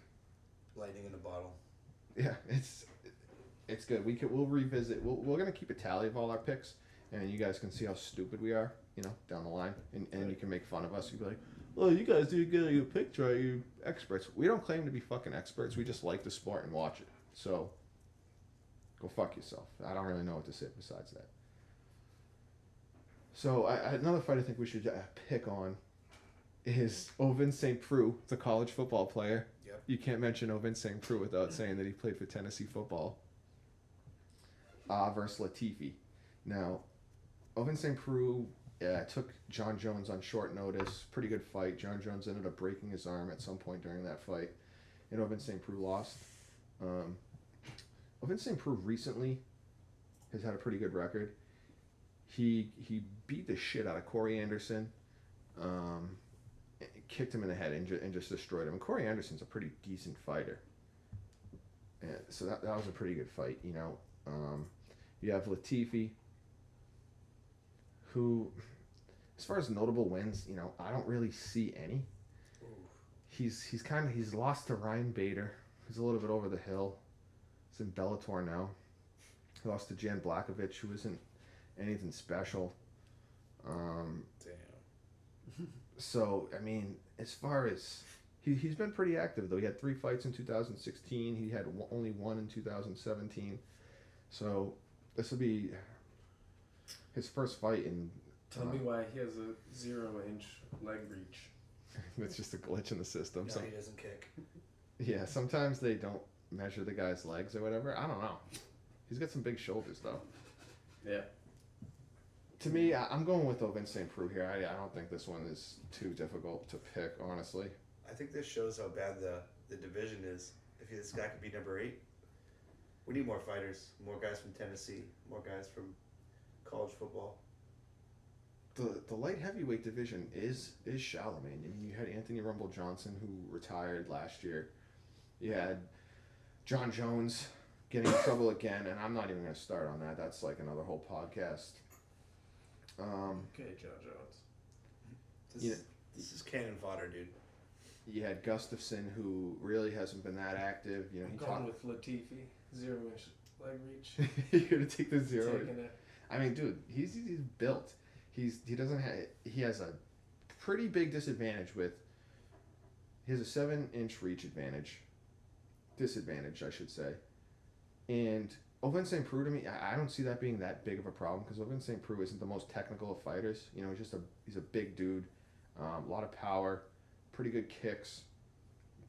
Lightning in a bottle. Yeah, it's good. We'll revisit. We're gonna keep a tally of all our picks, and you guys can see how stupid we are. You know, down the line, and you can make fun of us. You'd be like, "Well, you guys do good at your picks, right? You experts." We don't claim to be fucking experts. We just like the sport and watch it. So, go fuck yourself. I don't really know what to say besides that. So, another fight I think we should pick on is Ovin St. Preux, the college football player. Yep. You can't mention Ovin St. Preux without saying that he played for Tennessee football. Versus Latifi. Now, Ovin St. Preux took John Jones on short notice. Pretty good fight. John Jones ended up breaking his arm at some point during that fight, and Ovin St. Preux lost. Ovin St. Preux recently has had a pretty good record. He beat the shit out of Corey Anderson, kicked him in the head and just destroyed him. And Corey Anderson's a pretty decent fighter. And so that was a pretty good fight. You know, You have Latifi, who, as far as notable wins, I don't really see any. Ooh. He's lost to Ryan Bader. He's a little bit over the hill. He's in Bellator now. He lost to Jan Blakovic, who isn't anything special. Damn. So, I mean, as far as... He's been pretty active, though. He had 3 fights in 2016. He had only 1 in 2017. So, this will be his first fight in... Tell me why he has a 0-inch leg reach. It's just a glitch in the system. No, he doesn't kick. Yeah, sometimes they don't measure the guy's legs or whatever. I don't know. He's got some big shoulders, though. Yeah. To me, I'm going with Vincent Prue here. I don't think this one is too difficult to pick, honestly. I think this shows how bad the division is. If this guy could be number 8, we need more fighters, more guys from Tennessee, more guys from college football. The light heavyweight division is shallow, man. I mean, you had Anthony Rumble Johnson, who retired last year. You had John Jones getting in trouble again, and I'm not even going to start on that. That's like another whole podcast. Okay, John Jones. This is cannon fodder, dude. You had Gustafson, who really hasn't been that active. I'm going with Latifi, 0-inch leg reach. You're gonna take the 0. Taking it. I mean, dude, he's built. He has a pretty big disadvantage with. He has a 7-inch reach disadvantage, I should say, and Vincent Prue, to me, I don't see that being that big of a problem because Vincent Prue isn't the most technical of fighters. He's a big dude, a lot of power, pretty good kicks,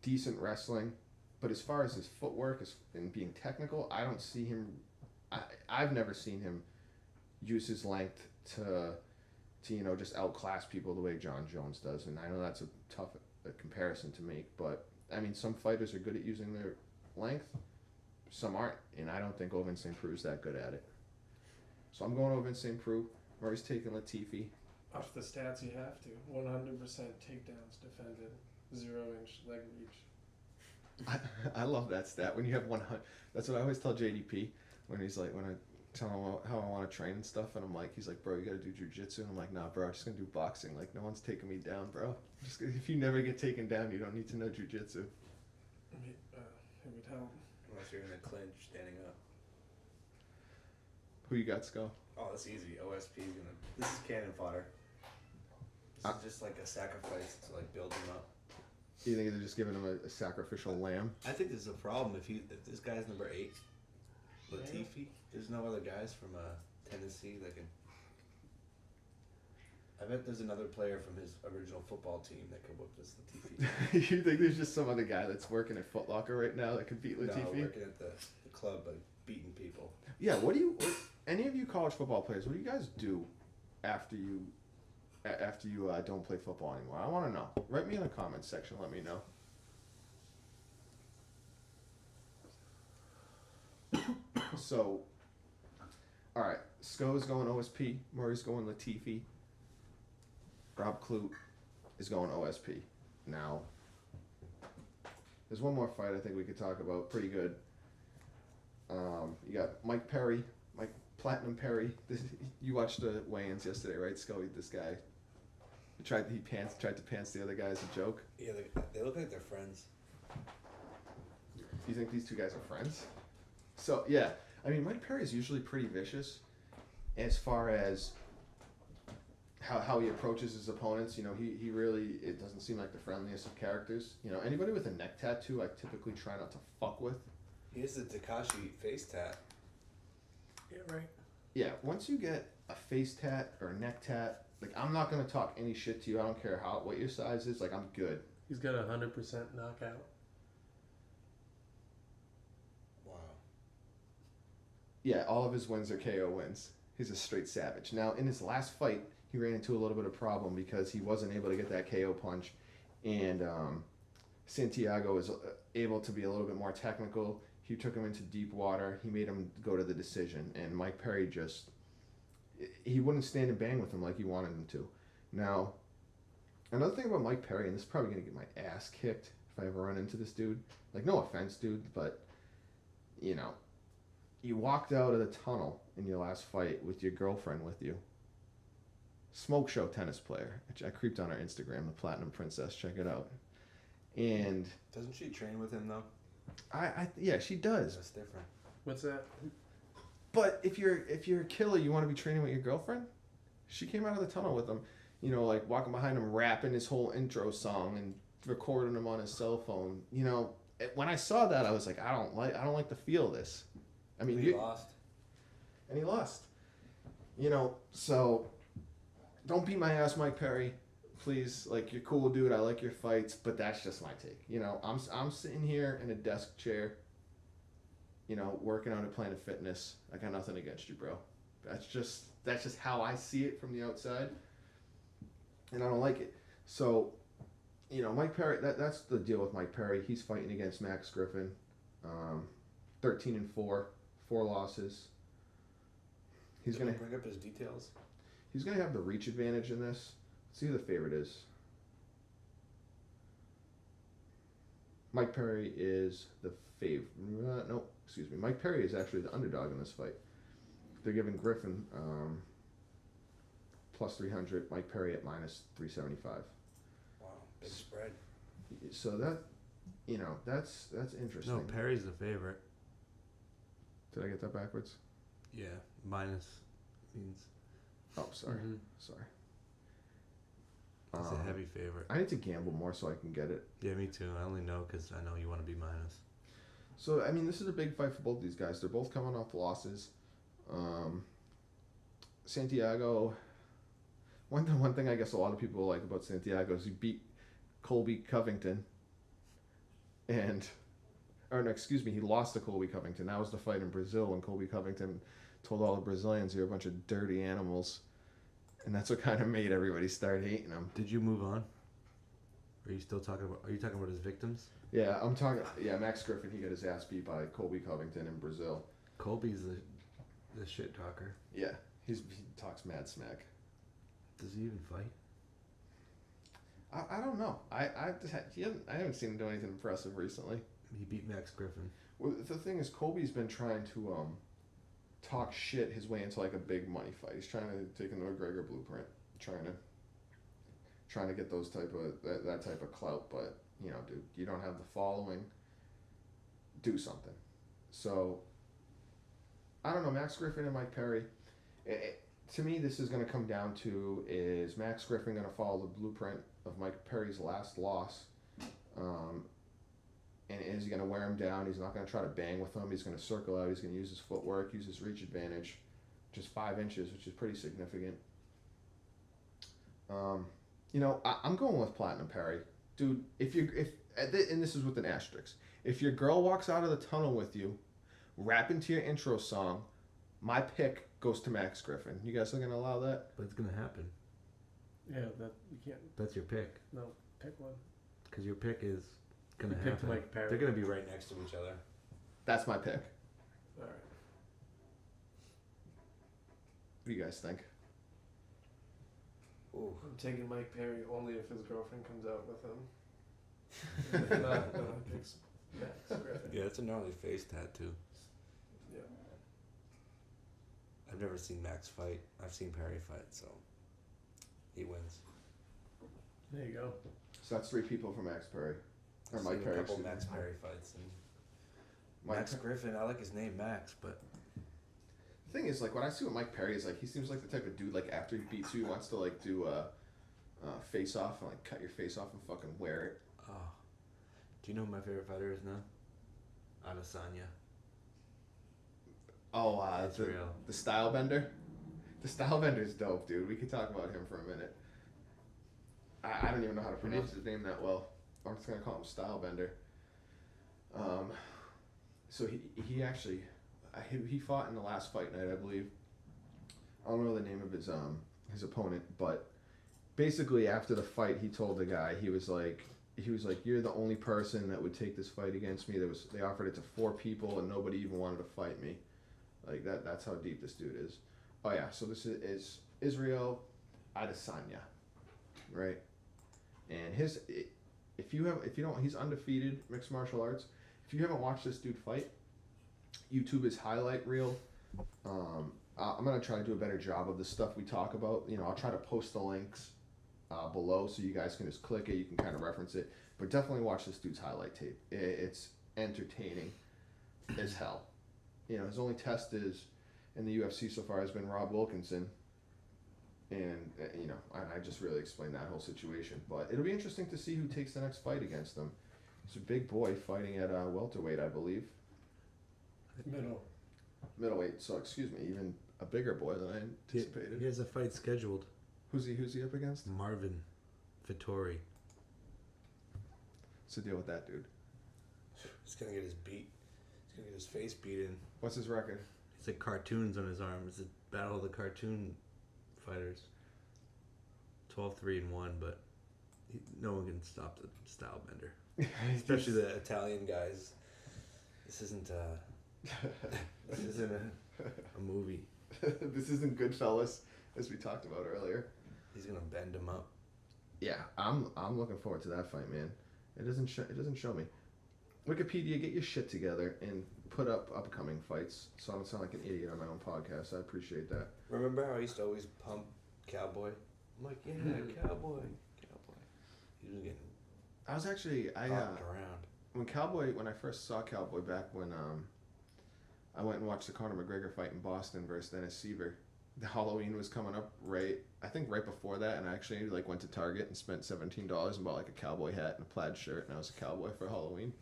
decent wrestling. But as far as his footwork and being technical, I don't see him. I've never seen him use his length to just outclass people the way John Jones does. And I know that's a tough comparison to make, but I mean, some fighters are good at using their length. Some aren't, and I don't think Vincent Prue is that good at it. So I'm going Vincent Prue. Murray's taking Latifi. Off the stats, you have to. 100% takedowns defended, 0-inch leg reach. I love that stat. When you have 100, that's what I always tell JDP when he's like, when I tell him how I want to train and stuff, and he's like, bro, you got to do jujitsu. And I'm like, nah, bro, I'm just gonna do boxing. Like, no one's taking me down, bro. If you never get taken down, you don't need to know jujitsu. It would help. Unless you're in a clinch standing up. Who you got, Skull? Oh, that's easy. OSP is gonna. This is cannon fodder. This is just like a sacrifice to like build him up. You think they're just giving him a sacrificial lamb? I think there's a problem if this guy's number 8, Latifi. There's no other guys from Tennessee that can. I bet there's another player from his original football team that could whoop this Latifi. You think there's just some other guy that's working at Foot Locker right now that could beat Latifi? No, working at the club, like beating people. Yeah, any of you college football players, what do you guys do after you don't play football anymore? I want to know. Write me in the comments section. Let me know. So, all right. Sko's going OSP. Murray's going Latifi. Rob Clute is going OSP. Now, there's one more fight I think we could talk about. Pretty good. You got Mike Perry, Platinum Perry. You watched the weigh-ins yesterday, right? Scully, this guy. Tried to pants the other guy as a joke. Yeah, they look like they're friends. Do you think these two guys are friends? So yeah, I mean, Mike Perry is usually pretty vicious, as far as how he approaches his opponents. He really, it doesn't seem like the friendliest of characters. Anybody with a neck tattoo, I typically try not to fuck with. He has the Takashi face tat. Yeah, right. Yeah, once you get a face tat or a neck tat, like, I'm not gonna talk any shit to you. I don't care what your size is. Like, I'm good. He's got 100% knockout. Wow. Yeah, all of his wins are KO wins. He's a straight savage. Now, in his last fight, he ran into a little bit of problem because he wasn't able to get that KO punch, and Santiago was able to be a little bit more technical. He took him into deep water. He made him go to the decision, and Mike Perry he wouldn't stand and bang with him like he wanted him to. Now, another thing about Mike Perry, and this is probably going to get my ass kicked if I ever run into this dude. Like, no offense, dude, but, you walked out of the tunnel in your last fight with your girlfriend with you. Smoke show tennis player. I creeped on her Instagram, the Platinum Princess. Check it out. And Doesn't she train with him though? Yeah, she does. That's different. What's that? But if you're a killer, you want to be training with your girlfriend? She came out of the tunnel with him, you know, like walking behind him, rapping his whole intro song and recording him on his cell phone. You know, when I saw that, I was like, I don't like to feel this. I mean, He lost. And he lost. You know, so don't beat my ass, Mike Perry. Please, like, you're cool, dude. I like your fights, but that's just my take. You know, I'm sitting here in a desk chair, you know, working on a Planet Fitness. I got nothing against you, bro. That's just how I see it from the outside, and I don't like it. So, you know, Mike Perry. That's the deal with Mike Perry. He's fighting against Max Griffin, 13-4, 4 losses. He's gonna bring up his details. He's gonna have the reach advantage in this. Let's see who the favorite is. Mike Perry is the favorite. No, excuse me. Mike Perry is actually the underdog in this fight. They're giving Griffin plus 300. Mike Perry at minus 375. Wow, big spread. So that, you know, that's interesting. No, Perry's the favorite. Did I get that backwards? Yeah, minus means Oh, sorry. Mhm. Sorry. it's a heavy favorite. I need to gamble more so I can get it. Yeah, me too. I only know because I know you want to be minus. So, I mean, this is a big fight for both these guys. They're both coming off losses. Santiago, one thing I guess a lot of people like about Santiago is he beat Colby Covington. He lost to Colby Covington. That was the fight in Brazil when Colby Covington told all the Brazilians you're a bunch of dirty animals. And that's what kind of made everybody start hating him. Did you move on? Are you still talking about? Are you talking about his victims? Yeah, I'm talking. Yeah, Max Griffin. He got his ass beat by Colby Covington in Brazil. Colby's the shit talker. Yeah, he talks mad smack. Does he even fight? I don't know. I haven't seen him do anything impressive recently. He beat Max Griffin. Well, the thing is, Colby's been trying to talk shit his way into like a big money fight. He's trying to take in the McGregor blueprint, trying to get those that type of clout. But you know, dude, you don't have the following. Do something. So I don't know. Max Griffin and Mike Perry. To me, this is going to come down to is Max Griffin going to follow the blueprint of Mike Perry's last loss, and is he going to wear him down? He's not going to try to bang with him. He's going to circle out. He's going to use his footwork, use his reach advantage, just 5 inches, which is pretty significant. You know, I'm going with Platinum Perry, dude. And this is with an asterisk. If your girl walks out of the tunnel with you, rapping to your intro song, my pick goes to Max Griffin. You guys are going to allow that? But it's gonna happen. Yeah, that you can't. That's your pick. No, pick one. Because your pick is gonna You picked happen. Mike Perry. They're gonna be right next to each other. That's my pick. All right. What do you guys think? Ooh. I'm taking Mike Perry only if his girlfriend comes out with him. If not, then I pick Max Griffin. Yeah, it's a gnarly face tattoo. Yeah. I've never seen Max fight. I've seen Perry fight, so he wins. There you go. So that's 3 people for Max Perry. Or I've Mike seen Perry. a couple excuse me. Max Perry fights. And Mike Max Per- Griffin, I like his name Max, but The thing is, like, when I see what Mike Perry is like, he seems like the type of dude, like, after he beats you, he wants to, like, do a face off and, like, cut your face off and fucking wear it. Oh. Do you know who my favorite fighter is now? Adesanya. Oh, That's real. The Style Bender? The Style Bender's dope, dude. We could talk about him for a minute. I don't even know how to pronounce his name that well. I'm just going to call him Style Bender. So he actually, he fought in the last fight night, I believe. I don't know the name of his opponent, but basically after the fight, he told the guy, he was like, you're the only person that would take this fight against me. They offered it to 4 people and nobody even wanted to fight me. Like that's how deep this dude is. Oh yeah, so this is Israel Adesanya, right? And he's undefeated mixed martial arts. If you haven't watched this dude fight, YouTube is highlight reel. I'm gonna try to do a better job of the stuff we talk about. You know, I'll try to post the links below so you guys can just click it. You can kind of reference it. But definitely watch this dude's highlight tape. It's entertaining as hell. You know, his only test is in the UFC so far has been Rob Wilkinson. And, you know, I just really explained that whole situation. But it'll be interesting to see who takes the next fight against him. He's a big boy fighting at welterweight, I believe. Middleweight, so excuse me, even a bigger boy than I anticipated. He has a fight scheduled. Who's he up against? Marvin Vittori. What's the deal with that dude? He's gonna get his face beat in. What's his record? It's like cartoons on his arm. It's a battle of the cartoon fighters. 12-3-1, but no one can stop the style bender. Especially the Italian guys. This isn't a movie. This isn't Goodfellas, as we talked about earlier. He's gonna bend him up. Yeah, I'm looking forward to that fight, man. It doesn't show me. Wikipedia, get your shit together and put up upcoming fights, so I don't sound like an idiot on my own podcast. I appreciate that. Remember how I used to always pump Cowboy? I'm like, yeah, Cowboy. He was getting I was actually popped around. When I first saw Cowboy back when I went and watched the Conor McGregor fight in Boston versus Dennis Seaver. The Halloween was coming up right before that, and I actually went to Target and spent $17 and bought a cowboy hat and a plaid shirt, and I was a cowboy for Halloween.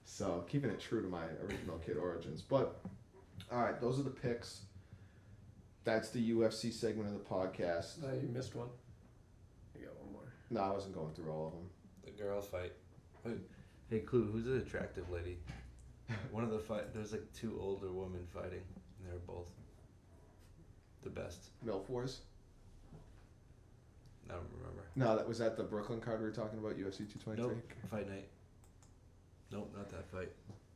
So keeping it true to my original kid origins. But all right, those are the picks. That's the UFC segment of the podcast. You missed one. You got one more. No, I wasn't going through all of them. The girl fight. Hey, Clue, who's the attractive lady? One of the there's two older women fighting, and they're both the best. Milf Wars? I don't remember. No, was that the Brooklyn card we were talking about, UFC 223? Nope, Fight Night. Nope, not that fight.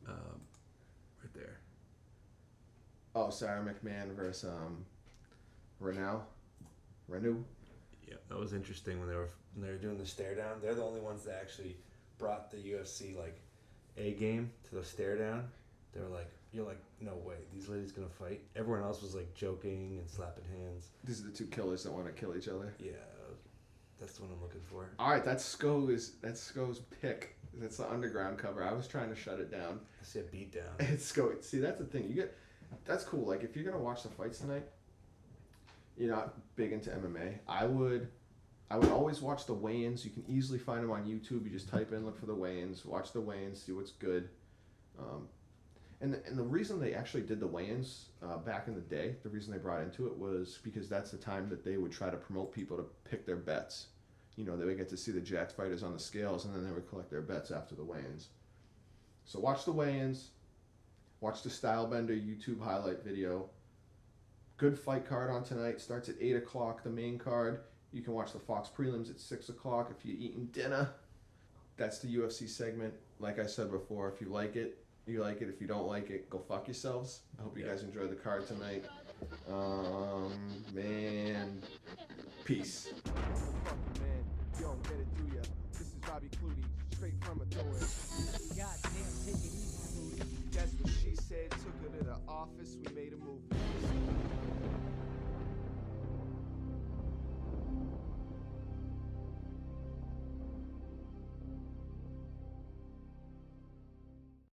Right there. Oh, Sarah McMahon versus Reneau. Yeah, that was interesting when they were doing the stare down. They're the only ones that actually brought the UFC A game to the stare down. They were you're no way, these ladies gonna fight. Everyone else was joking and slapping hands. These are the two killers that want to kill each other. Yeah, that's what I'm looking for. All right, that's Sco's pick. That's the underground cover. I was trying to shut it down. I see a beat down. It's Sco. See, that's the thing. That's cool. If you're gonna watch the fights tonight, you're not big into MMA. I would always watch the weigh-ins. You can easily find them on YouTube. You just type in, look for the weigh-ins, watch the weigh-ins, see what's good. And the reason they actually did the weigh-ins back in the day, the reason they brought into it was because that's the time that they would try to promote people to pick their bets. They would get to see the jacked fighters on the scales, and then they would collect their bets after the weigh-ins. So watch the weigh-ins, watch the Style Bender YouTube highlight video. Good fight card on tonight. Starts at 8 o'clock, the main card. You can watch the Fox prelims at 6 o'clock if you're eating dinner. That's the UFC segment. Like I said before, if you like it, you like it. If you don't like it, go fuck yourselves. I hope you guys enjoyed the card tonight. Man. Peace. Fuck you, man. You don't get it, do ya? This is Robbie Clootey, straight from a door. God